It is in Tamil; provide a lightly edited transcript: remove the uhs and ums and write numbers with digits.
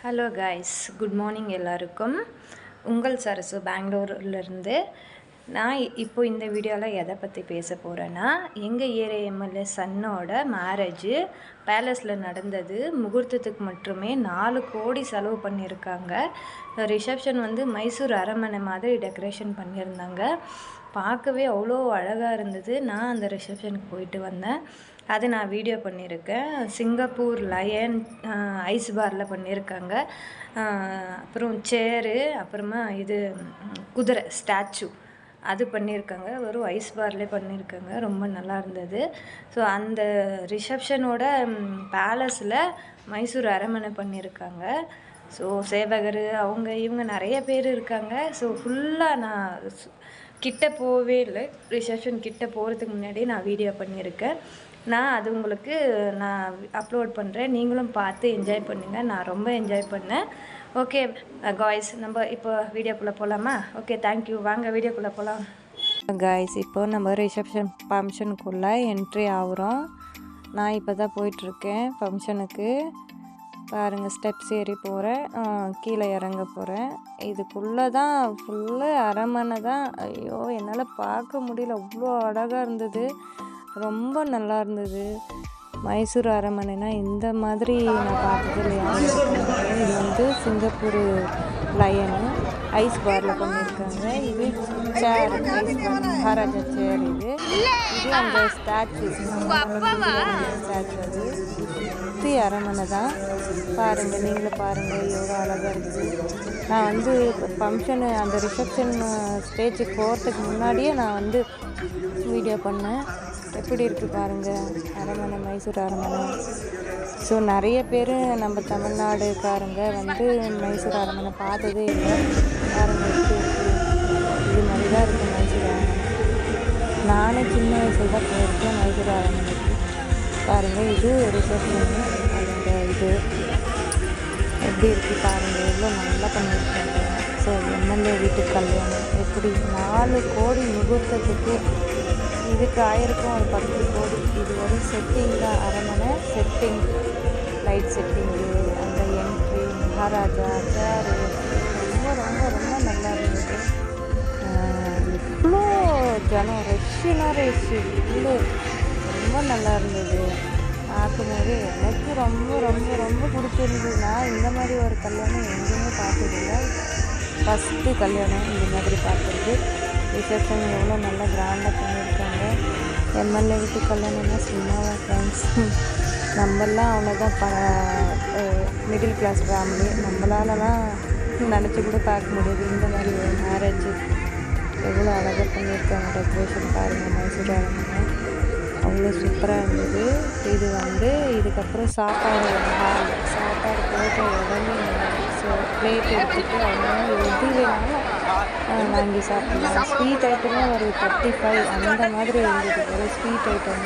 ஹலோ கைஸ், குட் மார்னிங் எல்லாருக்கும். உங்கள் சரசு பெங்களூர்லேருந்து. நான் இப்போ இந்த வீடியோவில் எதை பற்றி பேச போகிறேன்னா, எங்கள் ஏரியா எம்எல்ஏ சன்னோட மேரேஜு பேலஸில் நடந்தது. முகூர்த்தத்துக்கு மட்டுமே 4 கோடி செலவு பண்ணியிருக்காங்க. ரிசப்ஷன் வந்து மைசூர் அரண்மனை மாதிரி டெக்கரேஷன் பண்ணியிருந்தாங்க. பார்க்கவே அவ்வளோ அழகாக இருந்தது. நான் அந்த ரிசப்ஷனுக்கு போயிட்டு வந்தேன். அது நான் வீடியோ பண்ணியிருக்கேன். சிங்கப்பூர் லயன் ஐஸ் பாரில் பண்ணியிருக்காங்க. அப்புறம் சேரு, அப்புறமா இது குதிரை ஸ்டாச்சு அது பண்ணியிருக்காங்க. வெறும் ஐஸ் பார்லேயே பண்ணியிருக்காங்க. ரொம்ப நல்லா இருந்தது. ஸோ அந்த ரிசப்ஷனோட பேலஸில் மைசூர் அரண்மனை பண்ணியிருக்காங்க. ஸோ சேவகர் அவங்க இவங்க நிறைய பேர் இருக்காங்க. ஸோ ஃபுல்லாக நான் கிட்ட போகவே இல்லை. ரிசப்ஷன் கிட்ட போகிறதுக்கு முன்னாடி நான் வீடியோ பண்ணியிருக்கேன். நான் அது உங்களுக்கு நான் அப்லோட் பண்ணுறேன். நீங்களும் பார்த்து என்ஜாய் பண்ணுங்கள். நான் ரொம்ப என்ஜாய் பண்ணேன். ஓகே காய்ஸ், நம்ம இப்போ வீடியோக்குள்ளே போகலாமா? Okay, thank you. வாங்க வீடியோக்குள்ளே போகலாம். காய்ஸ், இப்போ நம்ம ரிசப்ஷன் ஃபங்க்ஷனுக்குள்ளே என்ட்ரி ஆகுறோம். நான் இப்போ தான் போயிட்டுருக்கேன் ஃபங்க்ஷனுக்கு. பாருங்கள், ஸ்டெப்ஸ் ஏறி போகிறேன், கீழே இறங்க போகிறேன். இதுக்குள்ளே தான் ஃபுல்லு அரண்மனை தான். ஐயோ, என்னால் பார்க்க முடியல, அவ்வளோ அழகாக இருந்தது. ரொம்ப நல்லா இருந்தது. மைசூர் அரண்மனைனா இந்த மாதிரி நான் பார்த்தது இல்லையா. இது வந்து சிங்கப்பூர் லயனு ஐஸ் பாரில் பண்ணியிருக்காங்க. இது சேர், ஐஸ் பார் மகாராஜா சேர். இது அந்த ஸ்டாச்சு ஸ்டாச்சு அது சுற்றி அரண்மனை தான். பாருங்கள், நீங்களும் பாருங்கள் எவ்வளோ அழகாக இருக்குது. நான் வந்து ஃபங்க்ஷனு அந்த ரிசப்ஷன் ஸ்டேஜுக்கு போகிறதுக்கு முன்னாடியே நான் வந்து வீடியோ பண்ணேன். எப்படி இருக்குது பாருங்கள் அரண்மனை, மைசூர் அரண்மனை. ஸோ நிறைய பேர் நம்ம தமிழ்நாடுக்காரங்க வந்து மைசூர் அரண்மனை பார்த்ததே இல்லை. பாருங்கள் எப்படி இருக்குது. இது மாதிரி தான் இருக்குது மைசூர் அரண்மனை. நானே சின்ன வயசில் தான் போயிருக்கேன் மைசூர் அரண்மனைக்கு. பாருங்கள், இது ரிசப்ஷனு. அந்த இது எப்படி இருக்குது பாருங்கள், எவ்வளோ நல்லா பண்ணியிருக்காங்க. ஸோ எம்எல்ஏ வீட்டுக்கு கல்யாணம் எப்படி 4 கோடி முகூர்த்தத்துக்கு. இதுக்கு ஆயிருக்கும் ஒரு 10 கோடி. இது ஒரு செட்டிங் தான், அரண்மனை செட்டிங், லைட் செட்டிங்கு, அந்த என்ட்ரி, மகாராஜா சேரு ரொம்ப ரொம்ப ரொம்ப நல்லா இருந்தது. இவ்வளோ ஜனம், ரஷ்ஷுனா ரஷ்ஷு இவ்வளோ ரொம்ப நல்லா இருந்தது. பார்க்கும்போது எனக்கு ரொம்ப ரொம்ப ரொம்ப பிடிச்சிருந்தது. நான் இந்த மாதிரி ஒரு கல்யாணம் எங்கேயுமே பார்த்ததில்லை. ஃபஸ்ட்டு கல்யாணம் இந்த மாதிரி பார்க்குறது. ரிசப்ஷன் எவ்வளோ நல்லா கிராண்டாக பண்ணியிருக்காங்க. எம்எல்ஏ வீட்டு கல்யாணம்னா சும்மாவா ஃப்ரெண்ட்ஸ்? நம்மளாம் அவ்வளோதான் மிடில் கிளாஸ் ஃபேமிலி. நம்மளாலலாம் நினச்சி கூட பார்க்க முடியாது இந்த மாதிரி ஒரு மேரேஜ். எவ்வளோ அழகாக பண்ணியிருக்காங்க. டெக்கரேஷன் பாருங்கள், மைசூர் அரண்மனை அவ்வளோ சூப்பராக இருந்தது. இது வந்து இதுக்கப்புறம் சாப்பாடு ஹால், சாப்பாடு போட்ட உடனே ஸோ பிளேட் எடுத்துகிட்டு அவங்க எது வேணாலும் வாங்கி சாப்பிடலாம். ஸ்வீட் ஐட்டமும் ஒரு 35 அந்த மாதிரி இருந்தது. ஒரு ஸ்வீட் ஐட்டம்